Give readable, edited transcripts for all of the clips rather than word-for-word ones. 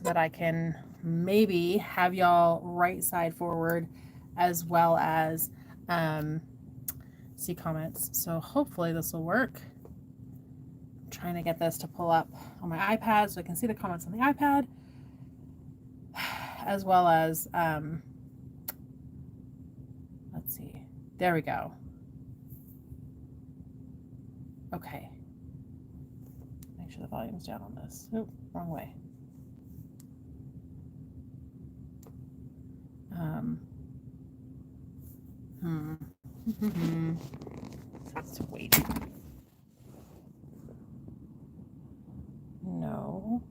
that I can maybe have y'all right side forward as well as see comments. So hopefully this will work. I'm trying to get this to pull up on my iPad so I can see the comments on the iPad as well as let's see. There we go. Okay. Make sure the volume's down on this. Oop, wrong way. Let's wait. Nope.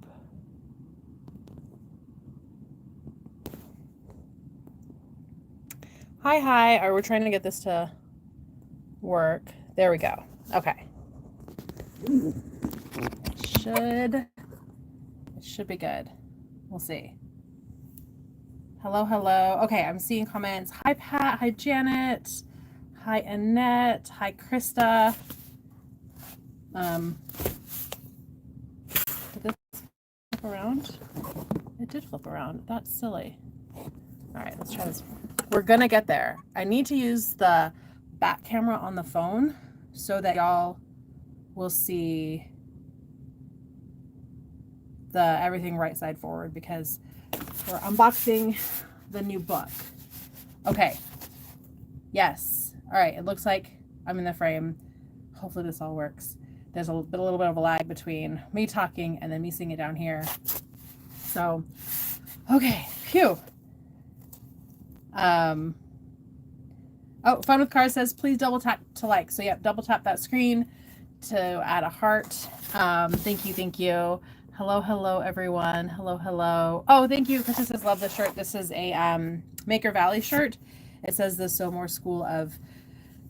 Hi. We're trying to get this to work. There we go. Okay. It should be good. We'll see. Hello. Okay, I'm seeing comments. Hi, Pat. Hi, Janet. Hi, Annette. Hi, Krista. Did this flip around? It did flip around. That's silly. All right, let's try this. We're gonna get there. I need to use the back camera on the phone so that y'all will see the everything right side forward because we're unboxing the new book. Okay. Yes. All right. It looks like I'm in the frame. Hopefully this all works. There's a little bit of a lag between me talking and then me seeing it down here. So, okay. Phew. Oh, Fun with Cars says, please double tap to like. So, yep, double tap that screen to add a heart. Thank you. Hello, everyone. Hello. Oh, thank you. Krista says, love the shirt. This is a Maker Valley shirt. It says the Somore School of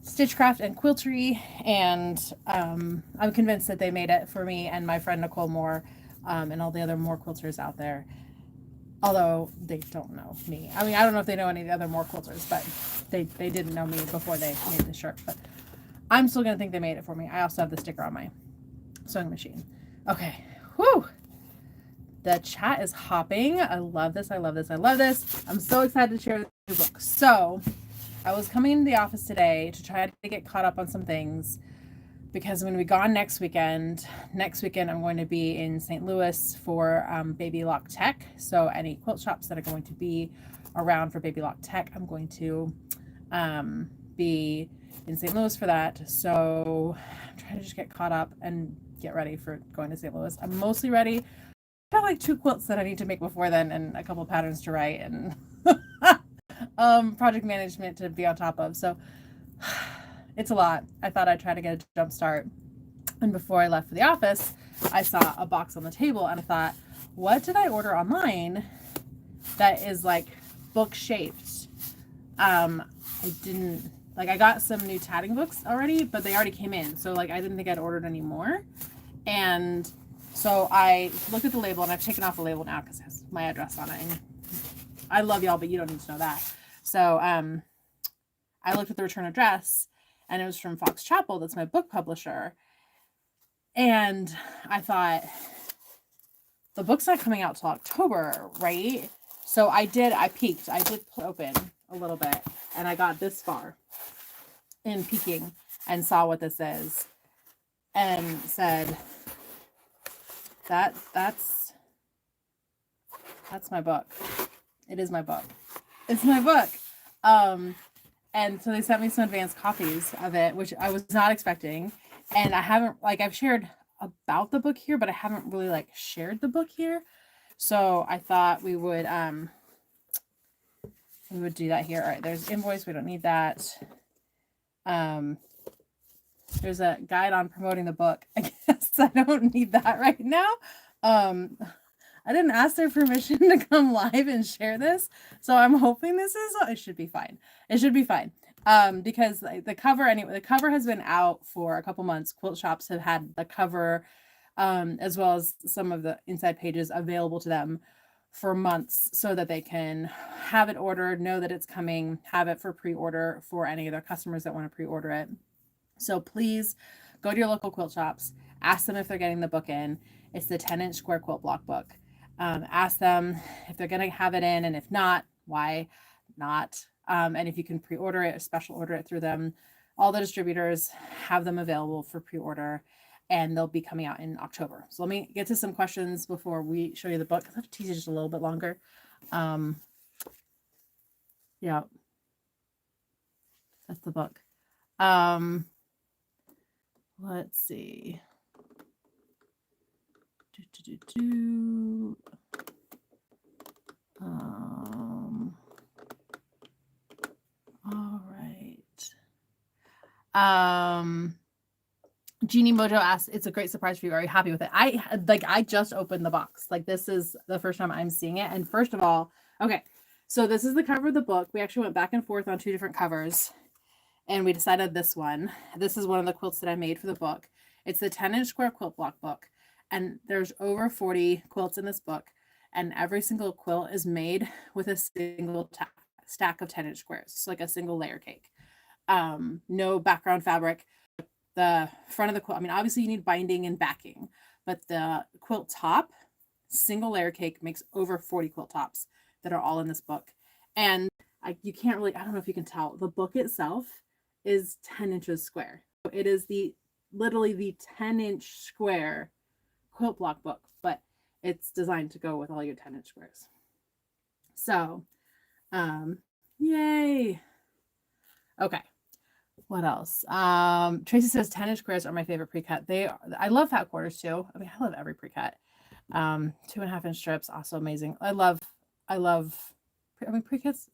Stitchcraft and Quiltery, and I'm convinced that they made it for me and my friend Nicole Moore and all the other Moore quilters out there. Although they don't know me. I mean, I don't know if they know any of the other Moore quilters, but they didn't know me before they made the shirt. But I'm still going to think they made it for me. I also have the sticker on my sewing machine. Okay. Whew. The chat is hopping. I love this. I'm so excited to share the book. So I was coming into the office today to try to get caught up on some things because I'm going to be gone next weekend. Next weekend, I'm going to be in St. Louis for Baby Lock Tech. So any quilt shops that are going to be around for Baby Lock Tech, I'm going to be in St. Louis for that. So I'm trying to just get caught up and get ready for going to St. Louis. I'm mostly ready. I have like 2 quilts that I need to make before then and a couple patterns to write and project management to be on top of. So it's a lot. I thought I'd try to get a jump start. And before I left for the office, I saw a box on the table and I thought, what did I order online that is like book shaped? I didn't like, I got some new tatting books already, but they already came in. So like, I didn't think I'd ordered any more. And so I looked at the label and I've taken off the label now because it has my address on it. And I love y'all, but you don't need to know that. So I looked at the return address and it was from Fox Chapel. That's my book publisher. And I thought, the book's not coming out till October, right? So I peeked. I did open a little bit and I got this far in peeking and saw what this is and said, that's my book. It is my book. It's my book. And so they sent me some advanced copies of it, which I was not expecting. And I haven't, like, I've shared about the book here, but I haven't really like shared the book here. So I thought we would do that here. All right, there's invoice. We don't need that. There's a guide on promoting the book. I guess I don't need that right now. I didn't ask their permission to come live and share this. So I'm hoping it should be fine. It should be fine. Because the cover has been out for a couple months. Quilt shops have had the cover, as well as some of the inside pages available to them for months so that they can have it ordered, know that it's coming, have it for pre-order for any of their customers that want to pre-order it. So please go to your local quilt shops, ask them if they're getting the book in. It's the 10-inch square quilt block book. Ask them if they're going to have it in, and if not, why not. And if you can pre-order it, special order it through them. All the distributors have them available for pre-order, and they'll be coming out in October. So let me get to some questions before we show you the book. I have to tease you just a little bit longer. Yeah, that's the book. Let's see. All right. Jeannie Mojo asks, it's a great surprise for you. Are you happy with it? I just opened the box. Like, this is the first time I'm seeing it. And first of all, okay, so this is the cover of the book. We actually went back and forth on 2 different covers, and we decided this one. This is one of the quilts that I made for the book. It's the 10-inch square quilt block book, and there's over 40 quilts in this book, and every single quilt is made with a single stack of 10-inch squares. It's like a single layer cake. No background fabric. The front of the quilt, I mean, obviously you need binding and backing, but the quilt top, single layer cake, makes over 40 quilt tops that are all in this book. And you can't really, I don't know if you can tell, the book itself is 10 inches square. It is literally the 10-inch square quilt block book, but it's designed to go with all your 10-inch squares. So, yay. Okay. What else? Tracy says 10-inch squares are my favorite pre-cut. I love fat quarters too. I mean, I love every pre-cut. 2.5-inch strips, also amazing. I mean, pre-cuts,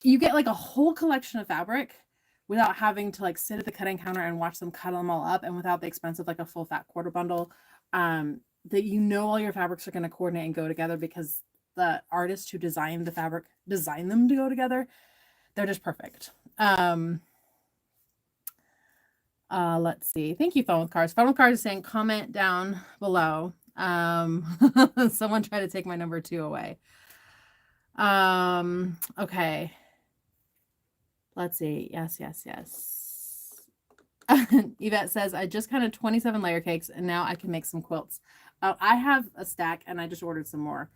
you get like a whole collection of fabric without having to like sit at the cutting counter and watch them cut them all up, and without the expense of like a full fat quarter bundle. That all your fabrics are going to coordinate and go together because the artists who designed the fabric designed them to go together. They're just perfect. Let's see. Thank you, Phone with Cars. Phone with Cars is saying comment down below. Someone tried to take my number 2 away. Okay. Let's see. Yes. Yvette says, I just counted 27 layer cakes and now I can make some quilts. I have a stack and I just ordered some more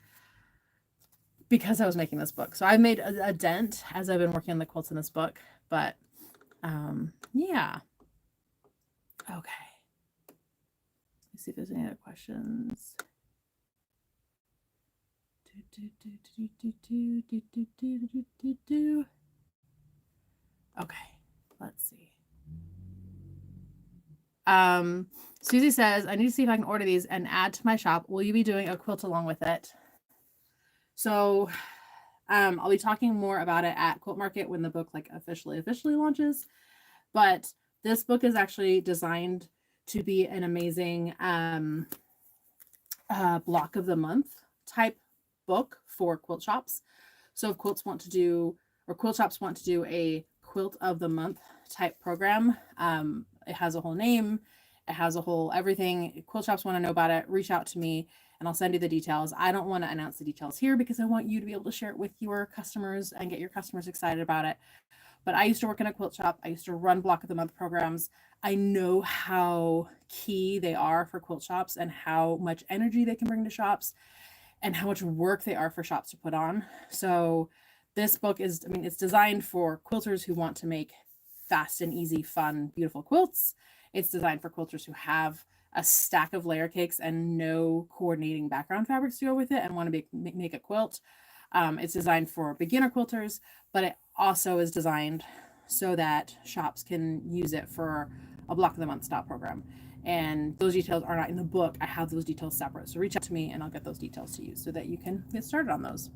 because I was making this book. So I've made a dent as I've been working on the quilts in this book, but yeah. Okay. Let's see if there's any other questions. Okay, let's see. Susie says, I need to see if I can order these and add to my shop. Will you be doing a quilt along with it? So I'll be talking more about it at Quilt Market when the book like officially launches. But this book is actually designed to be an amazing block of the month type book for quilt shops. So if quilt shops want to do a quilt of the month type program, it has a whole name, it has a whole everything. Quilt shops want to know about it, reach out to me and I'll send you the details. I don't want to announce the details here because I want you to be able to share it with your customers and get your customers excited about it. But I used to work in a quilt shop. I used to run block of the month programs. I know how key they are for quilt shops and how much energy they can bring to shops and how much work they are for shops to put on. So this book is, I mean, it's designed for quilters who want to make fast and easy, fun, beautiful quilts. It's designed for quilters who have a stack of layer cakes and no coordinating background fabrics to go with it and want to make a quilt. It's designed for beginner quilters, but it also is designed so that shops can use it for a block of the month style program. And those details are not in the book. I have those details separate. So reach out to me and I'll get those details to you so that you can get started on those.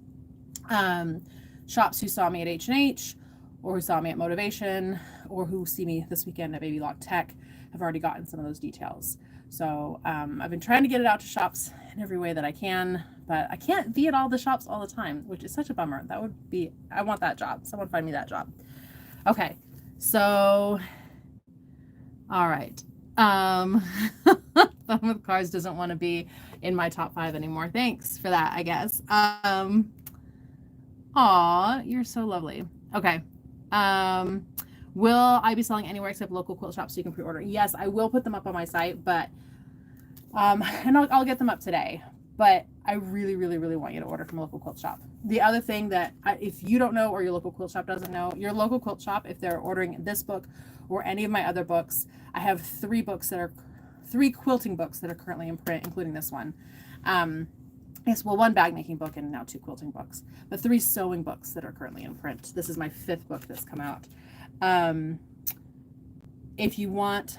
Shops who saw me at H&H or who saw me at Motivation or who see me this weekend at Baby Lock Tech have already gotten some of those details. So I've been trying to get it out to shops in every way that I can, but I can't be at all the shops all the time, which is such a bummer. That would be, I want that job. Someone find me that job. Okay, so, all right. Fun with Cars doesn't want to be in my top 5 anymore. Thanks for that, I guess. Aw, you're so lovely. Okay. Will I be selling anywhere except local quilt shops so you can pre-order? Yes, I will put them up on my site, but and I'll get them up today. but I really, really, really want you to order from a local quilt shop. The other thing that if you don't know, or your local quilt shop doesn't know, your local quilt shop, if they're ordering this book or any of my other books, I have three quilting books that are currently in print, including this one. Yes, well, one bag making book and now 2 quilting books, but 3 sewing books that are currently in print. This is my 5th book that's come out. If you want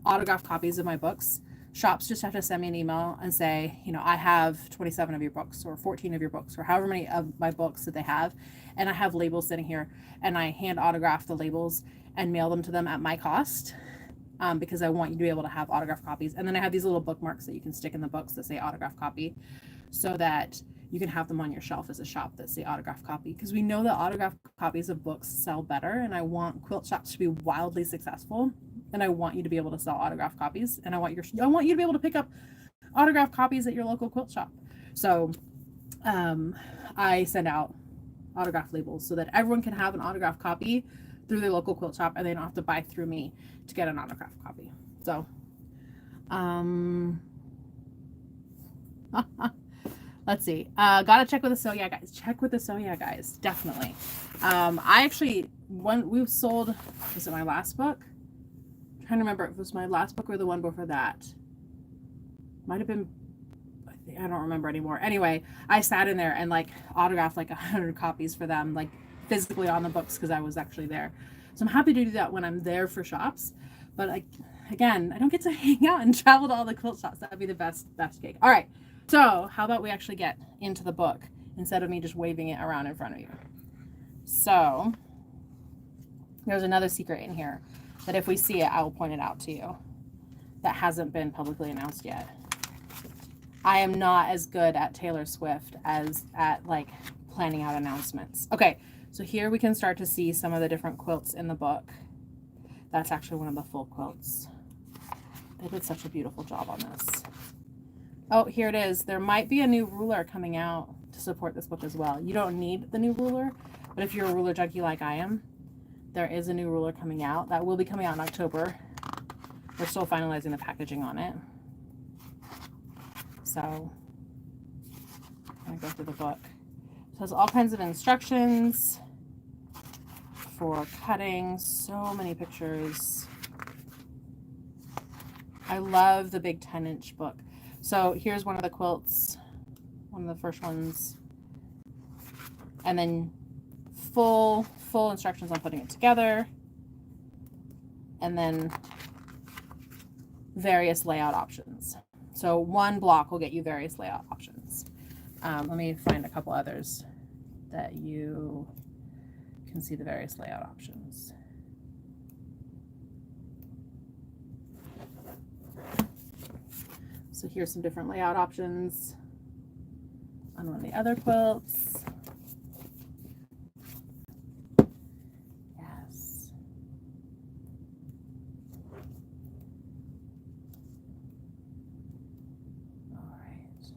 autographed copies of my books, shops just have to send me an email and say, you know, I have 27 of your books or 14 of your books or however many of my books that they have. And I have labels sitting here, and I hand autograph the labels and mail them to them at my cost, because I want you to be able to have autographed copies. And then I have these little bookmarks that you can stick in the books that say autographed copy, so that you can have them on your shelf as a shop that say autographed copy, because we know that autographed copies of books sell better, and I want quilt shops to be wildly successful, and I want you to be able to sell autographed copies, and I want you to be able to pick up autographed copies at your local quilt shop. So I send out autographed labels so that everyone can have an autographed copy through their local quilt shop, and they don't have to buy through me to get an autographed copy. So let's see. Gotta check with the Sew Yeah guys. Check with the Sew Yeah guys, definitely. I actually, we sold, was it my last book? I'm trying to remember if it was my last book or the one before that. Might have been, I don't remember anymore. Anyway, I sat in there and like autographed like 100 copies for them, like physically on the books, because I was actually there. So I'm happy to do that when I'm there for shops. But like, again, I don't get to hang out and travel to all the quilt shops. That would be the best cake. All right. So how about we actually get into the book instead of me just waving it around in front of you? So there's another secret in here that if we see it, I will point it out to you, that hasn't been publicly announced yet. I am not as good at Taylor Swift as at like planning out announcements. Okay, so here we can start to see some of the different quilts in the book. That's actually one of the full quilts. They did such a beautiful job on this. Oh, here it is. There might be a new ruler coming out to support this book as well. You don't need the new ruler, but if you're a ruler junkie like I am, there is a new ruler coming out. That will be coming out in October. We're still finalizing the packaging on it. So I'm going to go through the book. It has all kinds of instructions for cutting. So many pictures. I love the big 10-inch book. So here's one of the quilts, one of the first ones, and then full instructions on putting it together, and then various layout options. So one block will get you various layout options. Let me find a couple others that you can see the various layout options. So here's some different layout options on one of the other quilts. Yes. All right.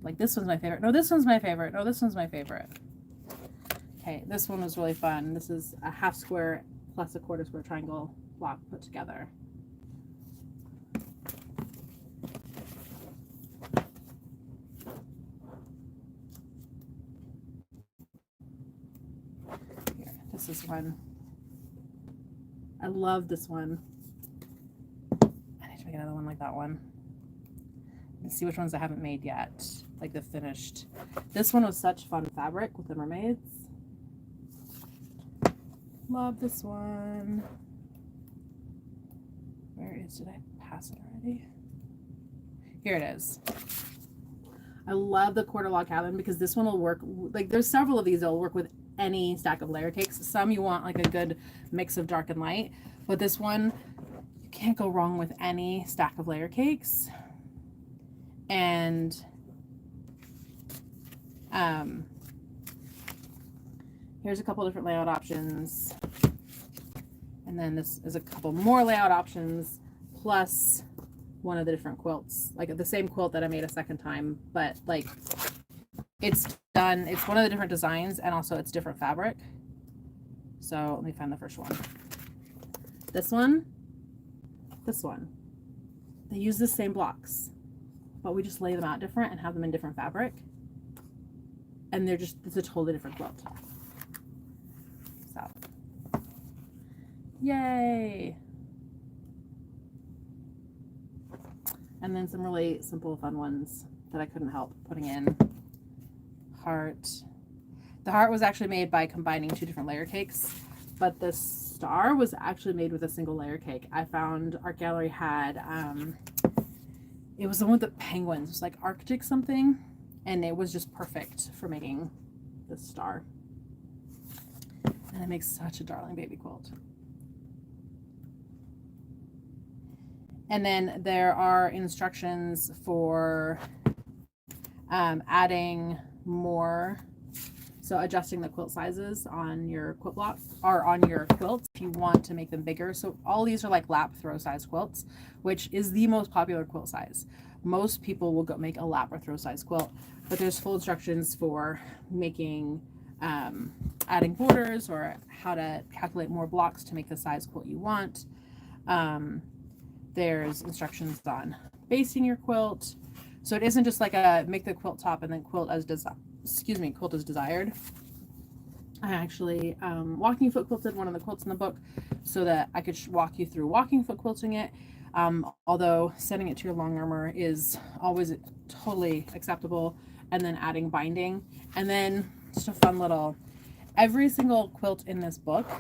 Like this one's my favorite. No, this one's my favorite. No, this one's my favorite. Okay, this one was really fun. This is a half square plus a quarter square triangle block put together. Here, this is one. I love this one. I need to make another one like that one. Let's see which ones I haven't made yet, like the finished. This one was such fun fabric with the mermaids. Love this one. Where is, did I pass it already? Here it is. I love the quarter log cabin because this one will work, like there's several of these that will work with any stack of layer cakes. Some you want like a good mix of dark and light, but this one, you can't go wrong with any stack of layer cakes. And here's a couple different layout options. And then this is a couple more layout options, plus one of the different quilts, like the same quilt that I made a second time, but like it's done, it's one of the different designs and also it's different fabric. So let me find the first one. This one, they use the same blocks, but we just lay them out different and have them in different fabric. And it's a totally different quilt. So, yay. And then some really simple, fun ones that I couldn't help putting in. Heart. The heart was actually made by combining 2 different layer cakes, but the star was actually made with a single layer cake. I found Art Gallery had, it was the one with the penguins. It was like Arctic something, and it was just perfect for making this star. And it makes such a darling baby quilt. And then there are instructions for adding more, so adjusting the quilt sizes on your quilt block or on your quilts if you want to make them bigger. So all these are like lap throw size quilts, which is the most popular quilt size. Most people will go make a lap or throw size quilt, but there's full instructions for making adding borders or how to calculate more blocks to make the size quilt you want. There's instructions on basting your quilt. So it isn't just like a make the quilt top and then quilt as desired. I actually walking foot quilted one of the quilts in the book so that I could walk you through walking foot quilting it. Although sending it to your long armor is always totally acceptable, and then adding binding, and then just a fun little, every single quilt in this book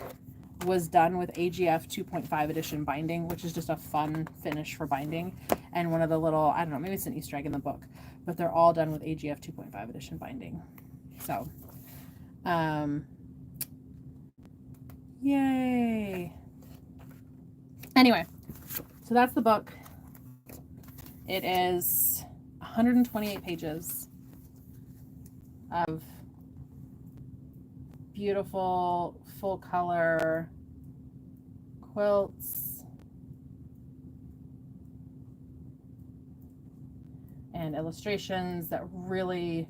was done with AGF 2.5 edition binding, which is just a fun finish for binding. And one of the little, I don't know, maybe it's an Easter egg in the book, but they're all done with AGF 2.5 edition binding. So, yay. Anyway, so that's the book. It is 128 pages of beautiful full color quilts and illustrations that really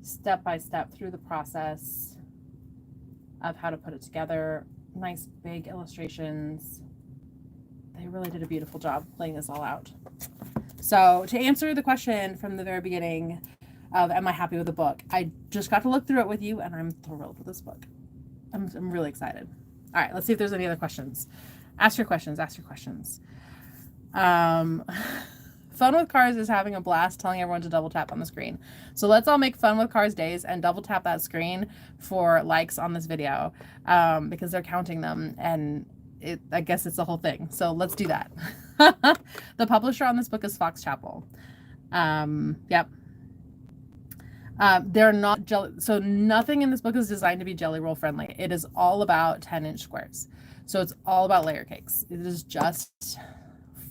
step by step through the process of how to put it together. Nice big illustrations. They really did a beautiful job laying this all out. So to answer the question from the very beginning of am I happy with the book, I just got to look through it with you and I'm thrilled with this book. I'm really excited. All right, let's see if there's any other questions. Ask your questions. Fun with Cars is having a blast telling everyone to double tap on the screen. So let's all make Fun with Cars days and double tap that screen for likes on this video, because they're counting them, and I guess it's the whole thing. So let's do that. The publisher on this book is Fox Chapel. Yep. They're not jelly, so nothing in this book is designed to be jelly roll friendly. It is all about 10-inch squares. So it's all about layer cakes. It is just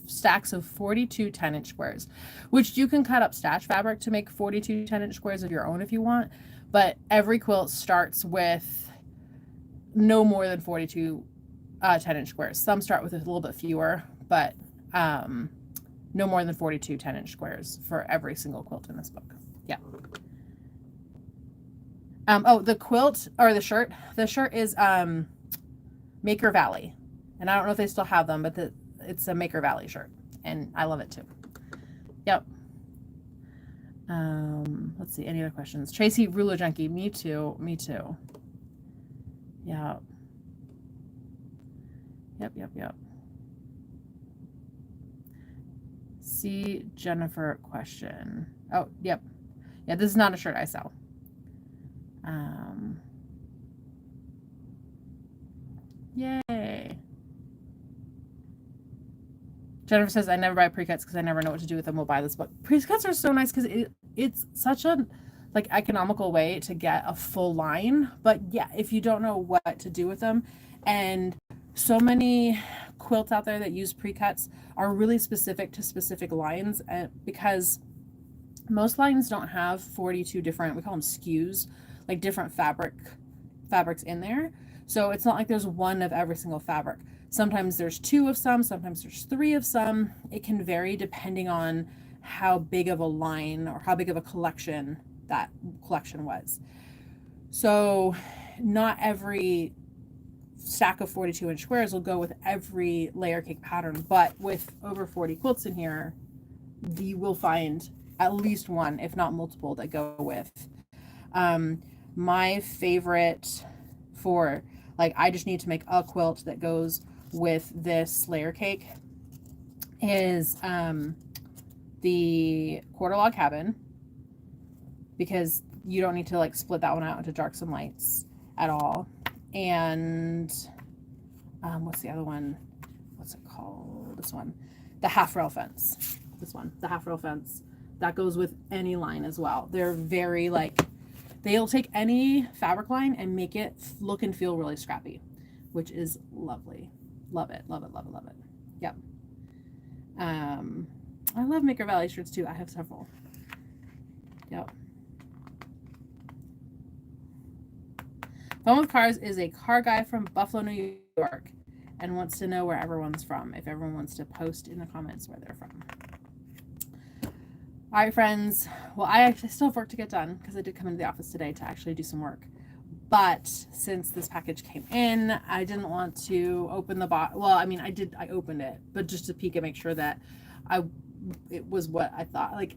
stacks of 42 10-inch squares, which you can cut up stitch fabric to make 42 10-inch squares of your own if you want. But every quilt starts with no more than 42 10-inch squares. Some start with a little bit fewer, but no more than 42 10-inch squares for every single quilt in this book. Yeah. Oh, the quilt or the shirt is Maker Valley, and I don't know if they still have them, but it's a Maker Valley shirt, and I love it too. Yep. Let's see, any other questions? Tracy, Ruler Junkie, me too. Yeah. Yep. See Jennifer question. Oh, yep. Yeah, this is not a shirt I sell. Yay. Jennifer says, I never buy pre-cuts because I never know what to do with them. We'll buy this book. Pre-cuts are so nice because it's such a economical way to get a full line. But yeah, if you don't know what to do with them, and so many quilts out there that use pre-cuts are really specific to specific lines, because most lines don't have 42 different, we call them SKUs, like different fabrics in there. So it's not like there's one of every single fabric. Sometimes there's 2 of some, sometimes there's 3 of some. It can vary depending on how big of a line or how big of a collection that collection was. So not every stack of 42-inch squares will go with every layer cake pattern, but with over 40 quilts in here, you will find at least one, if not multiple, that go with. My favorite for, like, I just need to make a quilt that goes with this layer cake is the quarter log cabin, because you don't need to like split that one out into darks and lights at all. And what's the other one? What's it called? This one, the half rail fence. This one, the half rail fence, that goes with any line as well. They're very like, they'll take any fabric line and make it look and feel really scrappy, which is lovely. Love it, love it, love it, love it. Yep. I love Maker Valley shirts too. I have several. Yep. Fun with Cars is a car guy from Buffalo, New York, and wants to know where everyone's from. If everyone wants to post in the comments where they're from. All right, friends. Well, I actually still have work to get done because I did come into the office today to actually do some work. But since this package came in, I didn't want to open the box. Well, I mean, I opened it, but just to peek and make sure that it was what I thought. Like,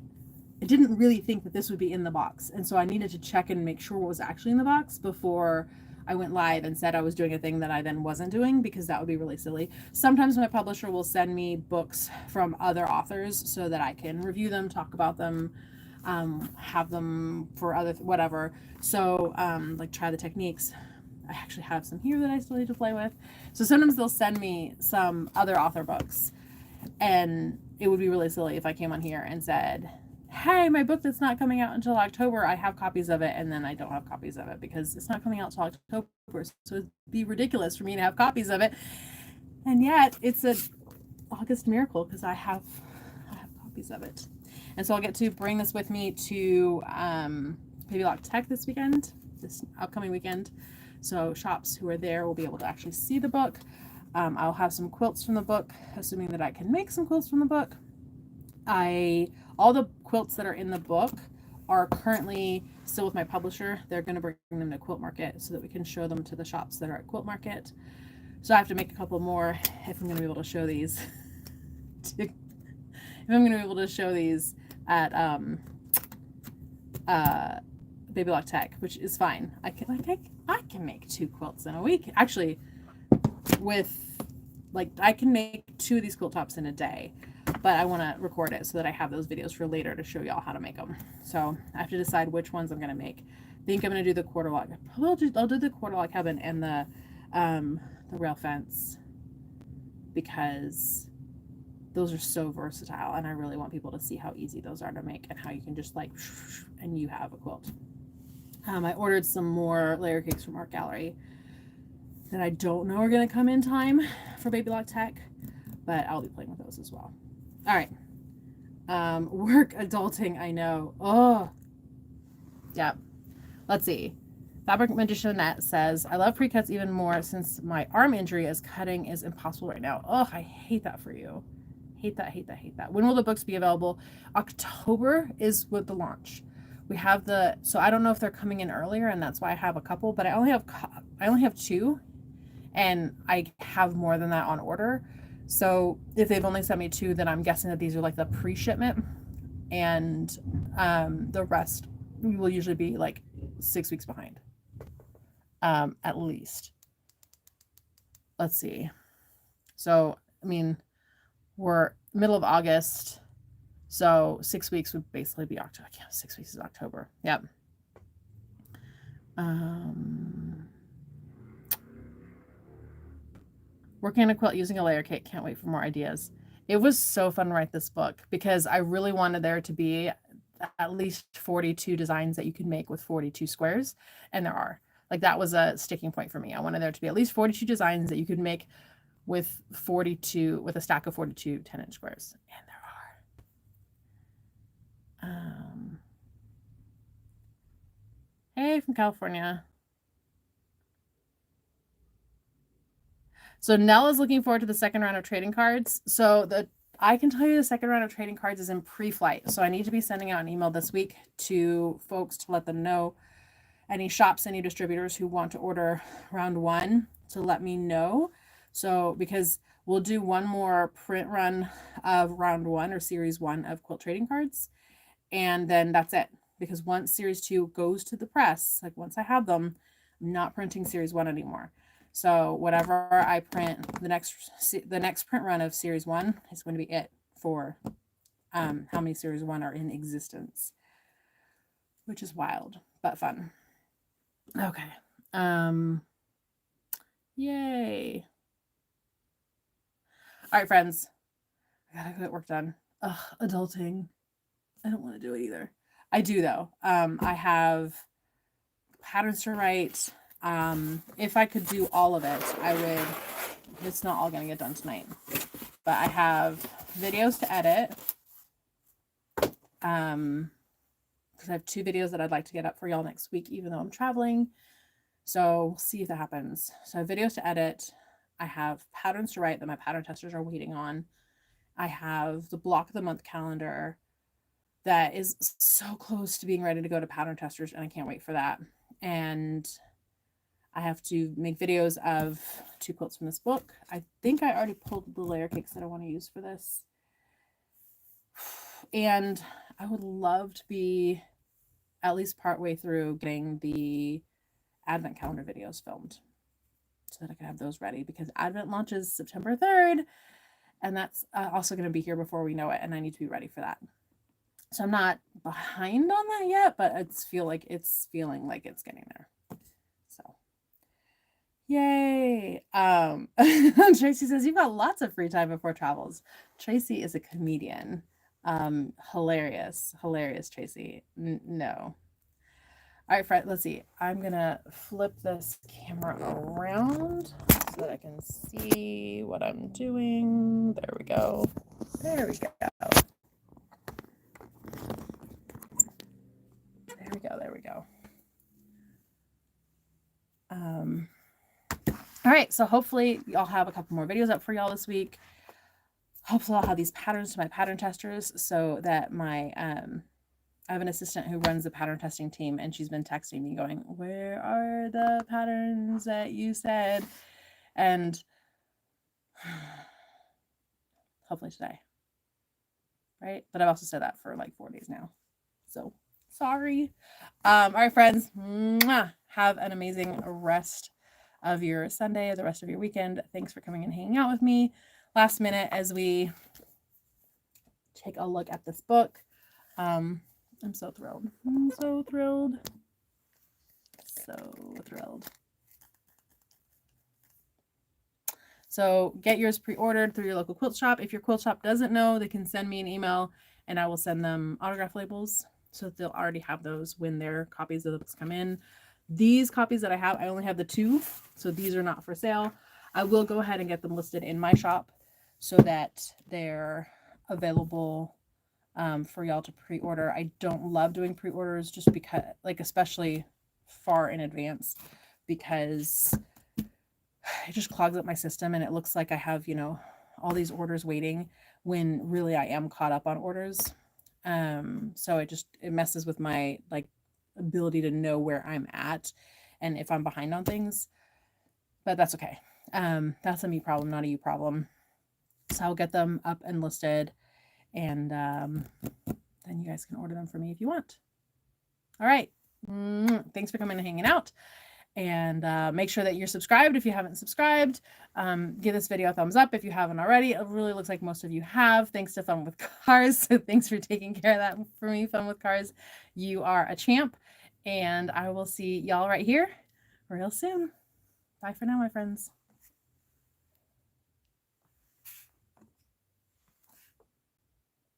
I didn't really think that this would be in the box. And so I needed to check and make sure what was actually in the box before I went live and said I was doing a thing that I then wasn't doing, because that would be really silly. Sometimes my publisher will send me books from other authors so that I can review them, talk about them, have them for other, whatever. So, like, try the techniques. I actually have some here that I still need to play with. So sometimes they'll send me some other author books, and it would be really silly if I came on here and said, hey, my book that's not coming out until October, I have copies of it, and then I don't have copies of it because it's not coming out until October. So it'd be ridiculous for me to have copies of it. And yet it's an August miracle because I have copies of it. And so I'll get to bring this with me to Baby Lock Tech this upcoming weekend. So shops who are there will be able to actually see the book. I'll have some quilts from the book, assuming that I can make some quilts from the book. All the quilts that are in the book are currently still with my publisher. They're going to bring them to Quilt Market so that we can show them to the shops that are at Quilt Market. So I have to make a couple more if I'm going to be able to show these. If I'm going to be able to show these at Baby Lock Tech, which is fine. I can make 2 quilts in a week. Actually, I can make 2 of these quilt tops in a day. But I want to record it so that I have those videos for later to show y'all how to make them. So I have to decide which ones I'm going to make. I think I'm going to do the quarter log. I'll do the quarter log cabin and the rail fence, because those are so versatile, and I really want people to see how easy those are to make and how you can just like, and you have a quilt. I ordered some more layer cakes from Art Gallery that I don't know are going to come in time for Baby Lock Tech, but I'll be playing with those as well. All right. Work adulting, I know. Oh, yeah. Let's see. Fabric Magicianette says, I love pre-cuts even more since my arm injury, as cutting is impossible right now. Oh, I hate that for you. Hate that, hate that, hate that. When will the books be available? October is with the launch. We have so I don't know if they're coming in earlier, and that's why I have a couple, but I only have 2, and I have more than that on order. So if they've only sent me 2, then I'm guessing that these are like the pre-shipment, and the rest will usually be like 6 weeks behind, at least. Let's see. So, I mean, we're middle of August, so 6 weeks would basically be October. Yeah, 6 weeks is October. Yep. Working on a quilt using a layer cake. Can't wait for more ideas. It was so fun to write this book because I really wanted there to be at least 42 designs that you could make with 42 squares. And there are. Like, that was a sticking point for me. I wanted there to be at least 42 designs that you could make with a stack of 42 10-inch squares. And there are. Hey, from California. So Nell is looking forward to the second round of trading cards. So I can tell you the second round of trading cards is in pre-flight. So I need to be sending out an email this week to folks to let them know, any shops, any distributors who want to order round 1 to let me know. So because we'll do one more print run of round 1 or series 1 of quilt trading cards, and then that's it. Because once series 2 goes to the press, like once I have them, I'm not printing series 1 anymore. So whatever I print, the next print run of series 1 is going to be it for how many series 1 are in existence, which is wild but fun. Okay. Yay. All right, friends. I gotta get work done. Ugh, adulting. I don't want to do it either. I do though. I have patterns to write. If I could do all of it, I would. It's not all gonna get done tonight, but I have videos to edit. Because I have 2 videos that I'd like to get up for y'all next week, even though I'm traveling. So we'll see if that happens. So I have videos to edit. I have patterns to write that my pattern testers are waiting on. I have the block of the month calendar that is so close to being ready to go to pattern testers, and I can't wait for that. And I have to make videos of 2 quilts from this book. I think I already pulled the layer cakes that I want to use for this. And I would love to be at least partway through getting the Advent calendar videos filmed so that I can have those ready, because Advent launches September 3rd, and that's also going to be here before we know it, and I need to be ready for that. So I'm not behind on that yet, but it's feeling like it's getting there. So yay. Tracy says you've got lots of free time before travels. Tracy is a comedian. Hilarious Tracy. No. All right, Fred, let's see. I'm gonna flip this camera around so that I can see what I'm doing. There we go. There we go. All right, so hopefully I'll have a couple more videos up for y'all this week. Hopefully I'll have these patterns to my pattern testers so that my I have an assistant who runs the pattern testing team, and she's been texting me going, where are the patterns that you said? And hopefully today, right? But I've also said that for like 4 days now, so sorry. All right, friends, have an amazing rest of your Sunday, the rest of your weekend. Thanks for coming and hanging out with me last minute as we take a look at this book. I'm so thrilled. So thrilled. So get yours pre-ordered through your local quilt shop. If your quilt shop doesn't know, they can send me an email and I will send them autograph labels so that they'll already have those when their copies of the books come in. These copies that I have, I only have the 2, so these are not for sale. I will go ahead and get them listed in my shop so that they're available for y'all to pre-order. I don't love doing pre-orders just because, like, especially far in advance, because it just clogs up my system and it looks like I have, all these orders waiting when really I am caught up on orders. So it messes with my ability to know where I'm at and if I'm behind on things, but that's okay. That's a me problem, not a you problem. So I'll get them up and listed, and then you guys can order them for me if you want. All right. Thanks for coming and hanging out. And make sure that you're subscribed if you haven't subscribed. Give this video a thumbs up if you haven't already. It really looks like most of you have, thanks to Fun with Cars. So thanks for taking care of that for me, Fun with Cars. You are a champ. And I will see y'all right here real soon. Bye for now, my friends.